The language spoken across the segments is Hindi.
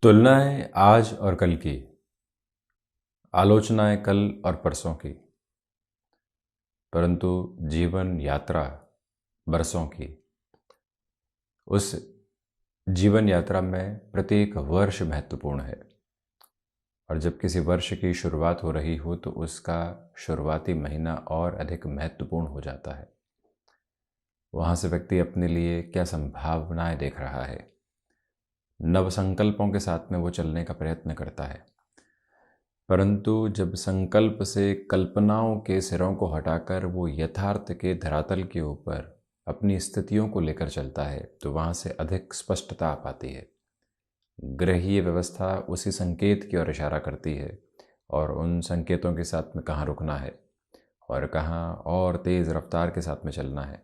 तुलनाएं आज और कल की, आलोचनाएं कल और परसों की, परंतु जीवन यात्रा बरसों की। उस जीवन यात्रा में प्रत्येक वर्ष महत्वपूर्ण है और जब किसी वर्ष की शुरुआत हो रही हो तो उसका शुरुआती महीना और अधिक महत्वपूर्ण हो जाता है। वहाँ से व्यक्ति अपने लिए क्या संभावनाएं देख रहा है, नव संकल्पों के साथ में वो चलने का प्रयत्न करता है। परंतु जब संकल्प से कल्पनाओं के सिरों को हटाकर वो यथार्थ के धरातल के ऊपर अपनी स्थितियों को लेकर चलता है तो वहाँ से अधिक स्पष्टता आ पाती है। ग्रहीय व्यवस्था उसी संकेत की ओर इशारा करती है और उन संकेतों के साथ में कहाँ रुकना है और कहाँ और तेज़ रफ्तार के साथ में चलना है,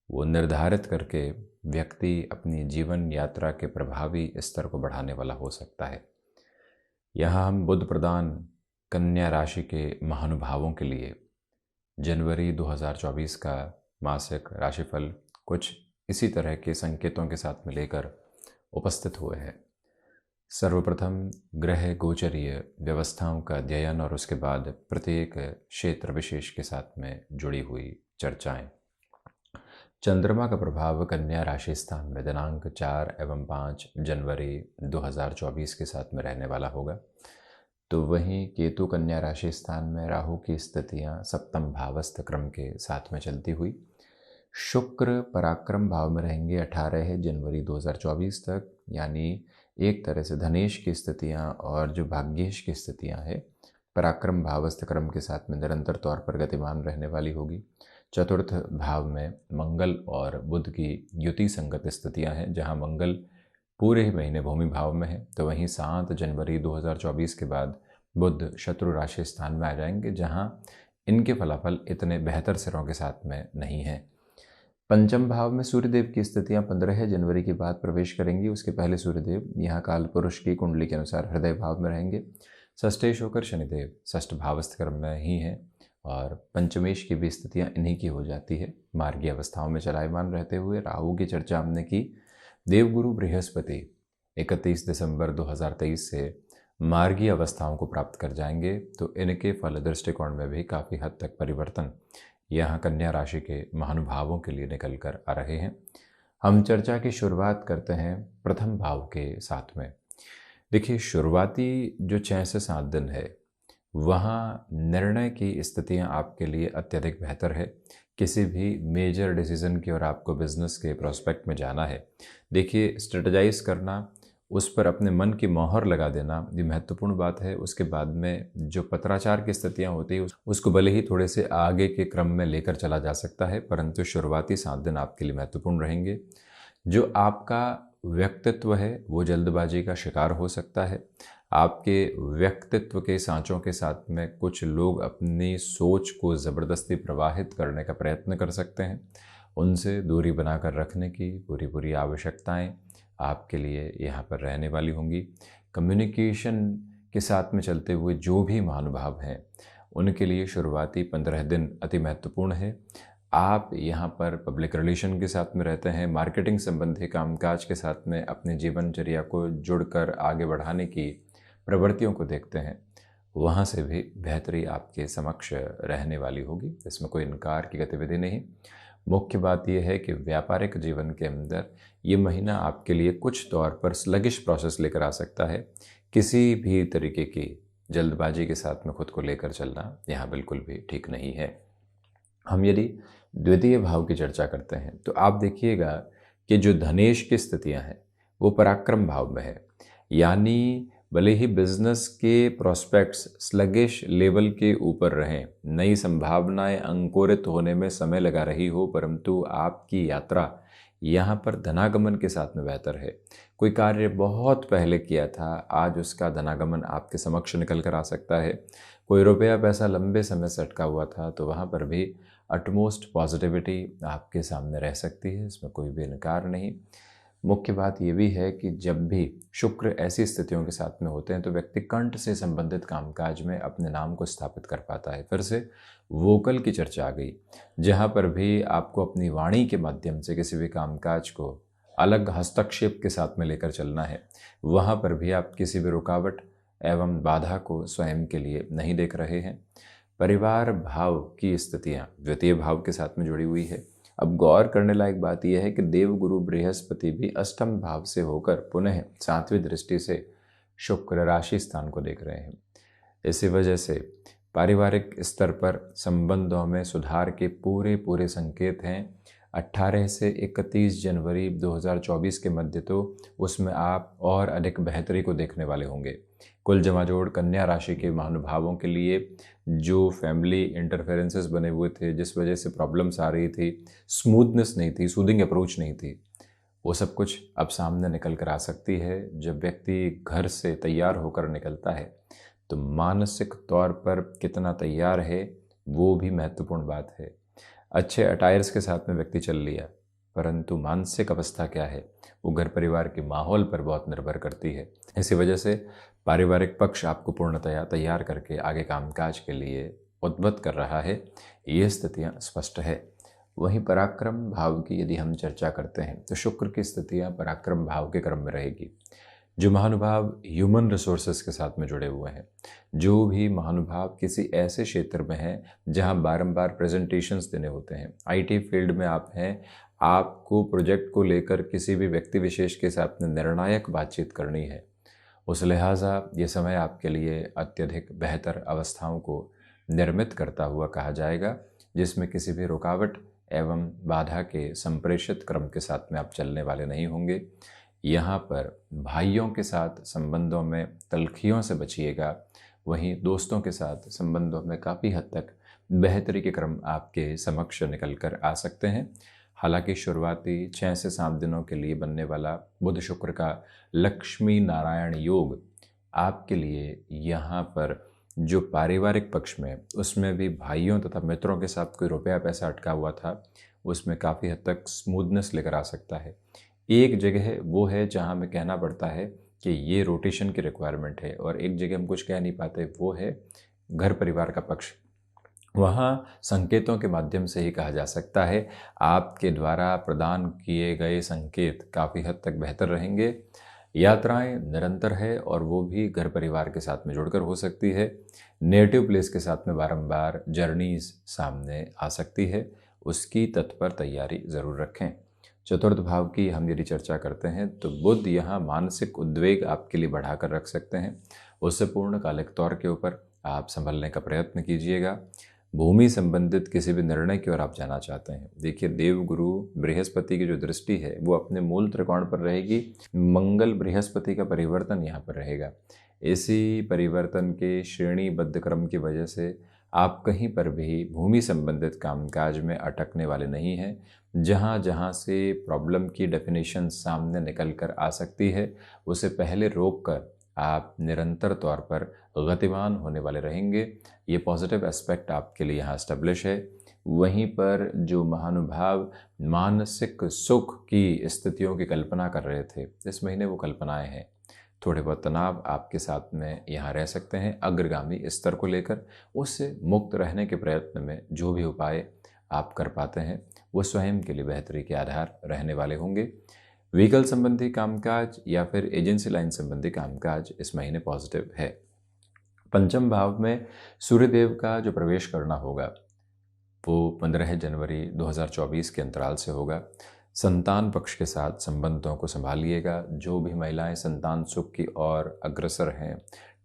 वो निर्धारित करके व्यक्ति अपनी जीवन यात्रा के प्रभावी स्तर को बढ़ाने वाला हो सकता है। यहाँ हम बुध प्रदान कन्या राशि के महानुभावों के लिए जनवरी 2024 का मासिक राशिफल कुछ इसी तरह के संकेतों के साथ में लेकर उपस्थित हुए हैं। सर्वप्रथम ग्रह गोचरीय व्यवस्थाओं का अध्ययन और उसके बाद प्रत्येक क्षेत्र विशेष के साथ में जुड़ी हुई चर्चाएं। चंद्रमा का प्रभाव कन्या राशि स्थान में दिनांक 4 एवं 5 जनवरी 2024 के साथ में रहने वाला होगा। तो वहीं केतु कन्या राशि स्थान में राहु की स्थितियां सप्तम भावस्थ क्रम के साथ में चलती हुई, शुक्र पराक्रम भाव में रहेंगे 18 जनवरी 2024 तक, यानी एक तरह से धनेश की स्थितियां और जो भाग्येश की स्थितियां हैं पराक्रम भावस्थ क्रम के साथ में निरंतर तौर पर गतिमान रहने वाली होगी। चतुर्थ भाव में मंगल और बुध की युति संगत स्थितियां हैं, जहां मंगल पूरे ही महीने भूमि भाव में है। तो वहीं 7 जनवरी 2024 के बाद बुध शत्रु राशि स्थान में आ जाएंगे, जहां इनके फलाफल इतने बेहतर सिरों के साथ में नहीं हैं। पंचम भाव में सूर्यदेव की स्थितियां 15 जनवरी के बाद प्रवेश करेंगी। उसके पहले सूर्यदेव यहाँ काल पुरुष की कुंडली के अनुसार हृदय भाव में रहेंगे। षष्ठेश होकर शनिदेव षष्ठ भावस्थ क्रम में ही हैं और पंचमेश की भी स्थितियां इन्हीं की हो जाती है। मार्गीय अवस्थाओं में चलायमान रहते हुए राहु की चर्चा हमने की। देवगुरु बृहस्पति 31 दिसंबर 2023 से मार्गीय अवस्थाओं को प्राप्त कर जाएंगे, तो इनके फल दृष्टिकोण में भी काफ़ी हद तक परिवर्तन यहाँ कन्या राशि के महानुभावों के लिए निकल कर आ रहे हैं। हम चर्चा की शुरुआत करते हैं प्रथम भाव के साथ में। देखिए, शुरुआती जो 6 से 7 दिन है वहाँ निर्णय की स्थितियाँ आपके लिए अत्यधिक बेहतर है। किसी भी मेजर डिसीज़न की ओर आपको बिजनेस के प्रोस्पेक्ट में जाना है, देखिए स्ट्रेटजाइज करना, उस पर अपने मन की मोहर लगा देना ये महत्वपूर्ण बात है। उसके बाद में जो पत्राचार की स्थितियाँ होती है उसको भले ही थोड़े से आगे के क्रम में लेकर चला जा सकता है, परंतु शुरुआती 7 दिन आपके लिए महत्वपूर्ण रहेंगे। जो आपका व्यक्तित्व है वो जल्दबाजी का शिकार हो सकता है। आपके व्यक्तित्व के सांचों के साथ में कुछ लोग अपनी सोच को ज़बरदस्ती प्रवाहित करने का प्रयत्न कर सकते हैं। उनसे दूरी बनाकर रखने की पूरी आवश्यकताएं आपके लिए यहाँ पर रहने वाली होंगी। कम्युनिकेशन के साथ में चलते हुए जो भी महानुभाव हैं उनके लिए शुरुआती 15 दिन अति महत्वपूर्ण है। आप यहाँ पर पब्लिक रिलेशन के साथ में रहते हैं, मार्केटिंग संबंधी कामकाज के साथ में अपने जीवनचर्या को जुड़कर आगे बढ़ाने की प्रवृत्तियों को देखते हैं, वहाँ से भी बेहतरी आपके समक्ष रहने वाली होगी। इसमें कोई इनकार की गतिविधि नहीं। मुख्य बात यह है कि व्यापारिक जीवन के अंदर ये महीना आपके लिए कुछ तौर पर स्लगिश प्रोसेस लेकर आ सकता है। किसी भी तरीके की जल्दबाजी के साथ में खुद को लेकर चलना यहाँ बिल्कुल भी ठीक नहीं है। हम यदि द्वितीय भाव की चर्चा करते हैं तो आप देखिएगा कि जो धनेश की स्थितियां हैं वो पराक्रम भाव में है, यानी भले ही बिजनेस के प्रोस्पेक्ट्स स्लगिश लेवल के ऊपर रहें, नई संभावनाएं अंकुरित होने में समय लगा रही हो, परंतु आपकी यात्रा यहाँ पर धनागमन के साथ में बेहतर है। कोई कार्य बहुत पहले किया था, आज उसका धनागमन आपके समक्ष निकल कर आ सकता है। कोई रुपया पैसा लंबे समय से अटका हुआ था तो वहाँ पर भी अटमोस्ट पॉजिटिविटी आपके सामने रह सकती है, इसमें कोई भी इनकार नहीं। मुख्य बात ये भी है कि जब भी शुक्र ऐसी स्थितियों के साथ में होते हैं तो व्यक्ति कंठ से संबंधित कामकाज में अपने नाम को स्थापित कर पाता है। फिर से वोकल की चर्चा आ गई, जहाँ पर भी आपको अपनी वाणी के माध्यम से किसी भी कामकाज को अलग हस्तक्षेप के साथ में लेकर चलना है। वहाँ पर भी आप किसी भी रुकावट एवं बाधा को स्वयं के लिए नहीं देख रहे हैं। परिवार भाव की स्थितियाँ द्वितीय भाव के साथ में जुड़ी हुई है। अब गौर करने लायक बात यह है कि देवगुरु बृहस्पति भी अष्टम भाव से होकर पुनः सातवीं दृष्टि से शुक्र राशि स्थान को देख रहे हैं। इसी वजह से पारिवारिक स्तर पर संबंधों में सुधार के पूरे पूरे संकेत हैं। 18 से 31 जनवरी 2024 के मध्य तो उसमें आप और अधिक बेहतरी को देखने वाले होंगे। कुल जमाजोड़ कन्या राशि के महानुभावों के लिए जो फैमिली इंटरफेरेंसेस बने हुए थे, जिस वजह से प्रॉब्लम्स आ रही थी, स्मूथनेस नहीं थी, सूदिंग अप्रोच नहीं थी, वो सब कुछ अब सामने निकल कर आ सकती है। जब व्यक्ति घर से तैयार होकर निकलता है तो मानसिक तौर पर कितना तैयार है वो भी महत्वपूर्ण बात है। अच्छे अटायर्स के साथ में व्यक्ति चल लिया, परंतु मानसिक अवस्था क्या है वो घर परिवार के माहौल पर बहुत निर्भर करती है। इसी वजह से पारिवारिक पक्ष आपको पूर्णतया तैयार करके आगे कामकाज के लिए उद्बुद्ध कर रहा है, ये स्थितियाँ स्पष्ट है। वहीं पराक्रम भाव की यदि हम चर्चा करते हैं तो शुक्र की स्थितियाँ पराक्रम भाव के क्रम में रहेगी। जो महानुभाव ह्यूमन रिसोर्सेज के साथ में जुड़े हुए हैं, जो भी महानुभाव किसी ऐसे क्षेत्र में हैं जहां बारंबार प्रेजेंटेशंस देने होते हैं, आईटी फील्ड में आप हैं, आपको प्रोजेक्ट को लेकर किसी भी व्यक्ति विशेष के साथ में निर्णायक बातचीत करनी है, उस लिहाजा ये समय आपके लिए अत्यधिक बेहतर अवस्थाओं को निर्मित करता हुआ कहा जाएगा, जिसमें किसी भी रुकावट एवं बाधा के संप्रेषित क्रम के साथ में आप चलने वाले नहीं होंगे। यहाँ पर भाइयों के साथ संबंधों में तल्खियों से बचिएगा। वहीं दोस्तों के साथ संबंधों में काफ़ी हद तक बेहतरी के क्रम आपके समक्ष निकल कर आ सकते हैं। हालांकि शुरुआती 6 से 7 दिनों के लिए बनने वाला बुध शुक्र का लक्ष्मी नारायण योग आपके लिए यहाँ पर जो पारिवारिक पक्ष में, उसमें भी भाइयों तथा मित्रों के साथ कोई रुपया पैसा अटका हुआ था, उसमें काफ़ी हद तक स्मूथनेस लेकर आ सकता है। एक जगह वो है जहाँ हमें कहना पड़ता है कि ये रोटेशन की रिक्वायरमेंट है, और एक जगह हम कुछ कह नहीं पाते, वो है घर परिवार का पक्ष। वहाँ संकेतों के माध्यम से ही कहा जा सकता है आपके द्वारा प्रदान किए गए संकेत काफ़ी हद तक बेहतर रहेंगे। यात्राएं निरंतर है और वो भी घर परिवार के साथ में जुड़कर हो सकती है। नेटिव प्लेस के साथ में बारंबार जर्नीज सामने आ सकती है, उसकी तत्पर तैयारी ज़रूर रखें। चतुर्थ भाव की हम यदि चर्चा करते हैं तो बुध यहाँ मानसिक उद्वेग आपके लिए बढ़ाकर रख सकते हैं। उससे पूर्णकालिक तौर के ऊपर आप संभलने का प्रयत्न कीजिएगा। भूमि संबंधित किसी भी निर्णय की ओर आप जाना चाहते हैं, देखिए देवगुरु बृहस्पति की जो दृष्टि है वो अपने मूल त्रिकोण पर रहेगी। मंगल बृहस्पति का परिवर्तन यहाँ पर रहेगा। इसी परिवर्तन के श्रेणीबद्ध क्रम की वजह से आप कहीं पर भी भूमि संबंधित कामकाज में अटकने वाले नहीं हैं। जहाँ जहाँ से प्रॉब्लम की डेफिनेशन सामने निकल कर आ सकती है, उसे पहले रोक कर आप निरंतर तौर पर गतिमान होने वाले रहेंगे। ये पॉजिटिव एस्पेक्ट आपके लिए यहाँ एस्टेब्लिश है। वहीं पर जो महानुभाव मानसिक सुख की स्थितियों की कल्पना कर रहे थे, इस महीने वो कल्पनाएं हैं। थोड़े बहुत तनाव आपके साथ में यहाँ रह सकते हैं अग्रगामी स्तर को लेकर। उससे मुक्त रहने के प्रयत्न में जो भी उपाय आप कर पाते हैं वो स्वयं के लिए बेहतरी के आधार रहने वाले होंगे। व्हीकल संबंधी कामकाज या फिर एजेंसी लाइन संबंधी कामकाज इस महीने पॉजिटिव है। पंचम भाव में सूर्यदेव का जो प्रवेश करना होगा वो 15 जनवरी 2024 के अंतराल से होगा। संतान पक्ष के साथ संबंधों को संभालिएगा। जो भी महिलाएं संतान सुख की ओर अग्रसर हैं,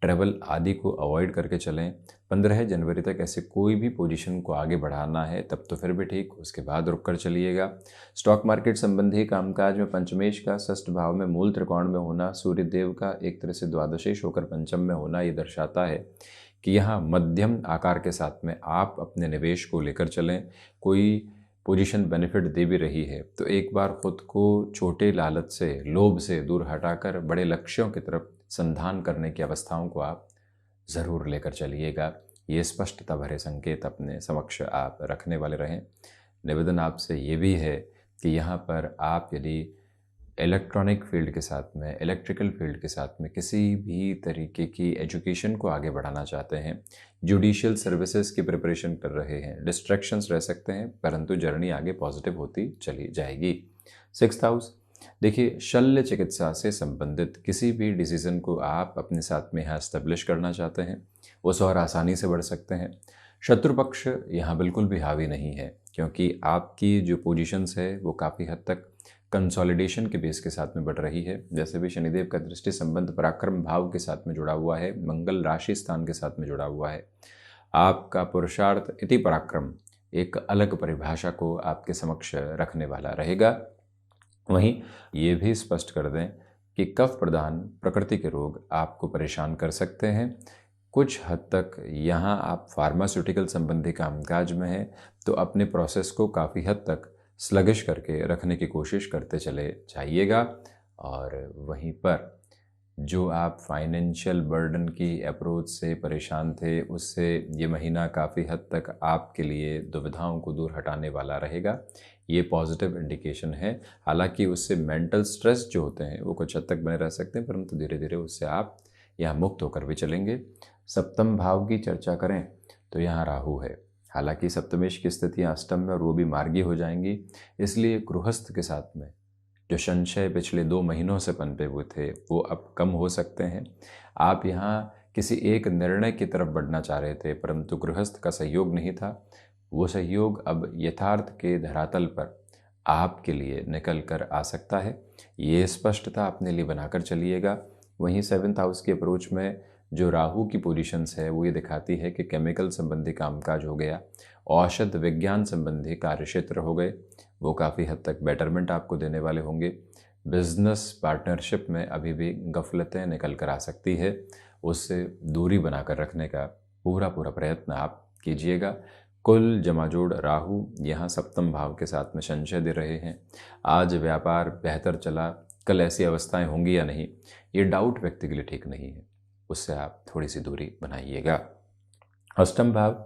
ट्रैवल आदि को अवॉइड करके चलें। 15 जनवरी तक ऐसे कोई भी पोजीशन को आगे बढ़ाना है तब तो फिर भी ठीक, उसके बाद रुक कर चलिएगा। स्टॉक मार्केट संबंधी कामकाज में पंचमेश का षष्ठ भाव में मूल त्रिकोण में होना, सूर्यदेव का एक तरह से द्वादशेश होकर पंचम में होना, ये दर्शाता है कि यहाँ मध्यम आकार के साथ में आप अपने निवेश को लेकर चलें। कोई पोजीशन बेनिफिट दे भी रही है तो एक बार खुद को छोटे लालच से, लोभ से दूर हटाकर बड़े लक्ष्यों की तरफ संधान करने की अवस्थाओं को आप ज़रूर लेकर चलिएगा। ये स्पष्टता भरे संकेत अपने समक्ष आप रखने वाले रहें। निवेदन आपसे ये भी है कि यहाँ पर आप यदि इलेक्ट्रॉनिक फील्ड के साथ में, इलेक्ट्रिकल फील्ड के साथ में किसी भी तरीके की एजुकेशन को आगे बढ़ाना चाहते हैं, जुडिशियल सर्विसेज की प्रिपरेशन कर रहे हैं, डिस्ट्रैक्शंस रह सकते हैं, परंतु जर्नी आगे पॉजिटिव होती चली जाएगी। 6th हाउस देखिए, शल्य चिकित्सा से संबंधित किसी भी डिसीज़न को आप अपने साथ में यहाँ एस्टेब्लिश करना चाहते हैं, उस और आसानी से बढ़ सकते हैं। शत्रु पक्ष यहाँ बिल्कुल भी हावी नहीं है, क्योंकि आपकी जो पोजीशंस है वो काफ़ी हद तक कंसोलिडेशन के बेस के साथ में बढ़ रही है। जैसे भी शनिदेव का दृष्टि संबंध पराक्रम भाव के साथ में जुड़ा हुआ है, मंगल राशि स्थान के साथ में जुड़ा हुआ है। आपका पुरुषार्थ इति पराक्रम एक अलग परिभाषा को आपके समक्ष रखने वाला रहेगा। वहीं ये भी स्पष्ट कर दें कि कफ प्रधान प्रकृति के रोग आपको परेशान कर सकते हैं। कुछ हद तक यहाँ आप फार्मास्यूटिकल संबंधी कामकाज में हैं, तो अपने प्रोसेस को काफ़ी हद तक स्लगिश करके रखने की कोशिश करते चले जाइएगा। और वहीं पर जो आप फाइनेंशियल बर्डन की अप्रोच से परेशान थे, उससे ये महीना काफ़ी हद तक आपके लिए दुविधाओं को दूर हटाने वाला रहेगा। ये पॉजिटिव इंडिकेशन है। हालांकि उससे मेंटल स्ट्रेस जो होते हैं वो कुछ हद तक बने रह सकते हैं, परंतु धीरे धीरे उससे आप यहाँ मुक्त होकर भी चलेंगे। सप्तम भाव की चर्चा करें तो यहाँ राहु है। हालांकि सप्तमेश की स्थितियाँ अष्टम में और वो भी मार्गी हो जाएंगी, इसलिए गृहस्थ के साथ में जो संशय पिछले 2 महीनों से पनपे हुए थे वो अब कम हो सकते हैं। आप यहाँ किसी एक निर्णय की तरफ बढ़ना चाह रहे थे, परंतु गृहस्थ का सहयोग नहीं था। वो सहयोग अब यथार्थ के धरातल पर आपके लिए निकल कर आ सकता है। ये स्पष्टता अपने लिए बनाकर चलिएगा। वहीं 7th हाउस की अप्रोच में जो राहु की पोजीशंस है वो ये दिखाती है कि केमिकल संबंधी कामकाज हो गया, औषध विज्ञान संबंधी कार्यक्षेत्र हो गए, वो काफ़ी हद तक बेटरमेंट आपको देने वाले होंगे। बिजनेस पार्टनरशिप में अभी भी गफलतें निकल कर आ सकती है, उससे दूरी बनाकर रखने का पूरा प्रयत्न आप कीजिएगा। कुल जमाजोड़ राहु यहाँ सप्तम भाव के साथ में संशय दे रहे हैं। आज व्यापार बेहतर चला, कल ऐसी अवस्थाएं होंगी या नहीं, ये डाउट व्यक्ति के लिए ठीक नहीं है, उससे आप थोड़ी सी दूरी बनाइएगा। अष्टम भाव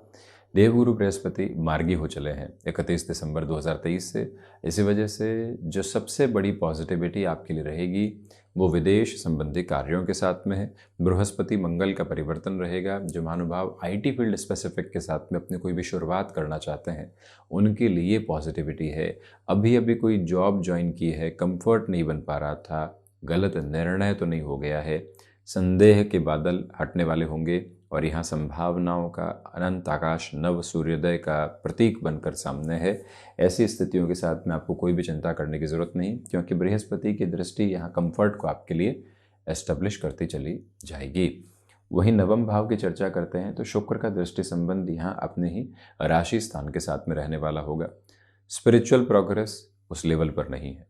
देवगुरु बृहस्पति मार्गी हो चले हैं 31 दिसंबर 2023 से। इसी वजह से जो सबसे बड़ी पॉजिटिविटी आपके लिए रहेगी वो विदेश संबंधी कार्यों के साथ में है। बृहस्पति मंगल का परिवर्तन रहेगा। जो महानुभाव आईटी फील्ड स्पेसिफिक के साथ में अपने कोई भी शुरुआत करना चाहते हैं उनके लिए पॉजिटिविटी है। अभी कोई जॉब ज्वाइन की है, कंफर्ट नहीं बन पा रहा था, गलत निर्णय तो नहीं हो गया है, संदेह के बादल हटने वाले होंगे और यहाँ संभावनाओं का अनंत आकाश नव सूर्योदय का प्रतीक बनकर सामने है। ऐसी स्थितियों के साथ में आपको कोई भी चिंता करने की ज़रूरत नहीं, क्योंकि बृहस्पति की दृष्टि यहाँ कंफर्ट को आपके लिए एस्टेब्लिश करती चली जाएगी। वहीं नवम भाव की चर्चा करते हैं तो शुक्र का दृष्टि संबंध यहाँ अपने ही राशि स्थान के साथ में रहने वाला होगा। स्पिरिचुअल प्रोग्रेस उस लेवल पर नहीं है,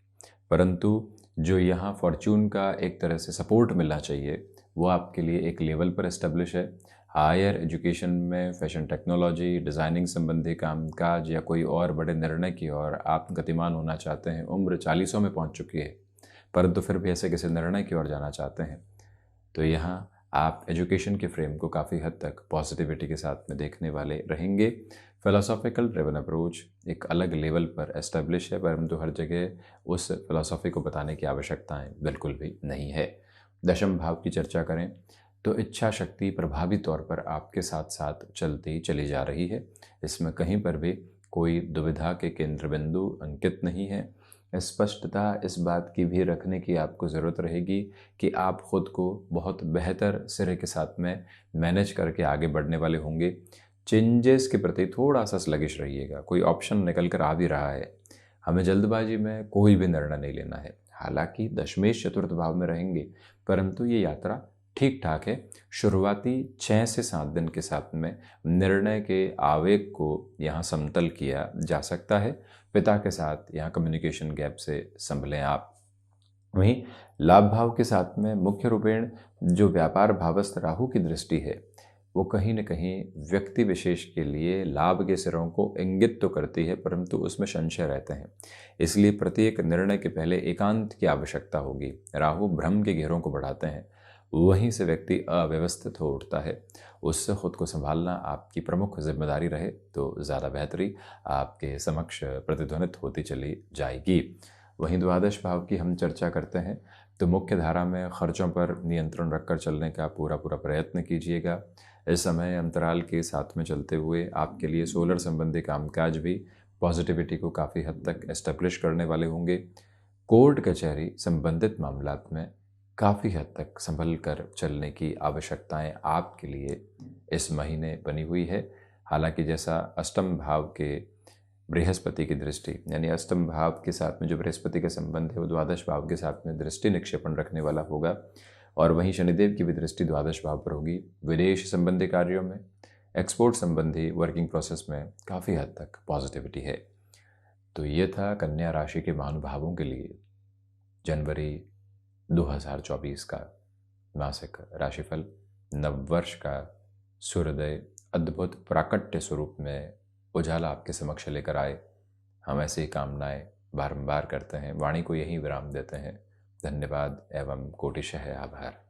परंतु जो यहाँ फॉर्चून का एक तरह से सपोर्ट मिलना चाहिए वो आपके लिए एक लेवल पर एस्टेब्लिश है। हायर एजुकेशन में फैशन टेक्नोलॉजी, डिज़ाइनिंग संबंधी कामकाज या कोई और बड़े निर्णय की ओर आप गतिमान होना चाहते हैं। उम्र 40 में पहुंच चुकी है, परंतु फिर भी ऐसे किसी निर्णय की ओर जाना चाहते हैं, तो यहाँ आप एजुकेशन के फ्रेम को काफ़ी हद तक पॉजिटिविटी के साथ में देखने वाले रहेंगे। फिलोसॉफिकल ड्रिवन अप्रोच एक अलग लेवल पर एस्टेब्लिश है, परंतु हर जगह उस फिलोसॉफी को बताने की आवश्यकताएं बिल्कुल भी नहीं है। दशम भाव की चर्चा करें तो इच्छा शक्ति प्रभावी तौर पर आपके साथ साथ चलती चली जा रही है। इसमें कहीं पर भी कोई दुविधा के केंद्र बिंदु अंकित नहीं है। स्पष्टता इस बात की भी रखने की आपको ज़रूरत रहेगी कि आप खुद को बहुत बेहतर सिरे के साथ में मैनेज करके आगे बढ़ने वाले होंगे। चेंजेस के प्रति थोड़ा सा स्लगिश रहिएगा। कोई ऑप्शन निकल कर आ भी रहा है, हमें जल्दबाजी में कोई भी निर्णय नहीं लेना है। हालांकि दशमेश चतुर्थ भाव में रहेंगे, परंतु ये यात्रा ठीक ठाक है। शुरुआती 6 से 7 दिन के साथ में निर्णय के आवेग को यहाँ समतल किया जा सकता है। पिता के साथ यहाँ कम्युनिकेशन गैप से संभलें आप। वहीं लाभ भाव के साथ में मुख्य रूपेण जो व्यापार भावस्थ राहु की दृष्टि है वो कहीं न कहीं व्यक्ति विशेष के लिए लाभ के सिरों को इंगित तो करती है, परंतु उसमें संशय रहते हैं। इसलिए प्रत्येक निर्णय के पहले एकांत की आवश्यकता होगी। राहु भ्रम के घेरों को बढ़ाते हैं, वहीं से व्यक्ति अव्यवस्थित हो उठता है। उससे खुद को संभालना आपकी प्रमुख जिम्मेदारी रहे तो ज़्यादा बेहतरी आपके समक्ष प्रतिध्वनित होती चली जाएगी। वहीं द्वादश भाव की हम चर्चा करते हैं तो मुख्य धारा में खर्चों पर नियंत्रण रखकर चलने का पूरा प्रयत्न कीजिएगा। इस समय अंतराल के साथ में चलते हुए आपके लिए सोलर संबंधी कामकाज भी पॉजिटिविटी को काफ़ी हद तक एस्टेब्लिश करने वाले होंगे। कोर्ट कचहरी संबंधित मामलात में काफ़ी हद तक संभल कर चलने की आवश्यकताएं आपके लिए इस महीने बनी हुई है। हालांकि जैसा अष्टम भाव के बृहस्पति की दृष्टि, यानी अष्टम भाव के साथ में जो बृहस्पति का संबंध है वो द्वादश भाव के साथ में दृष्टि निक्षेपण रखने वाला होगा, और वहीं शनिदेव की भी दृष्टि द्वादश भाव पर होगी। विदेश संबंधी कार्यों में, एक्सपोर्ट संबंधी वर्किंग प्रोसेस में काफ़ी हद तक पॉजिटिविटी है। तो ये था कन्या राशि के महानुभावों के लिए जनवरी 2024 का मासिक राशिफल। नववर्ष का सूर्योदय अद्भुत प्राकट्य स्वरूप में उजाला आपके समक्ष लेकर आए, हम ऐसी कामनाएं बारंबार करते हैं। वाणी को यहीं विराम देते हैं। धन्यवाद एवं कोटिशः आभार।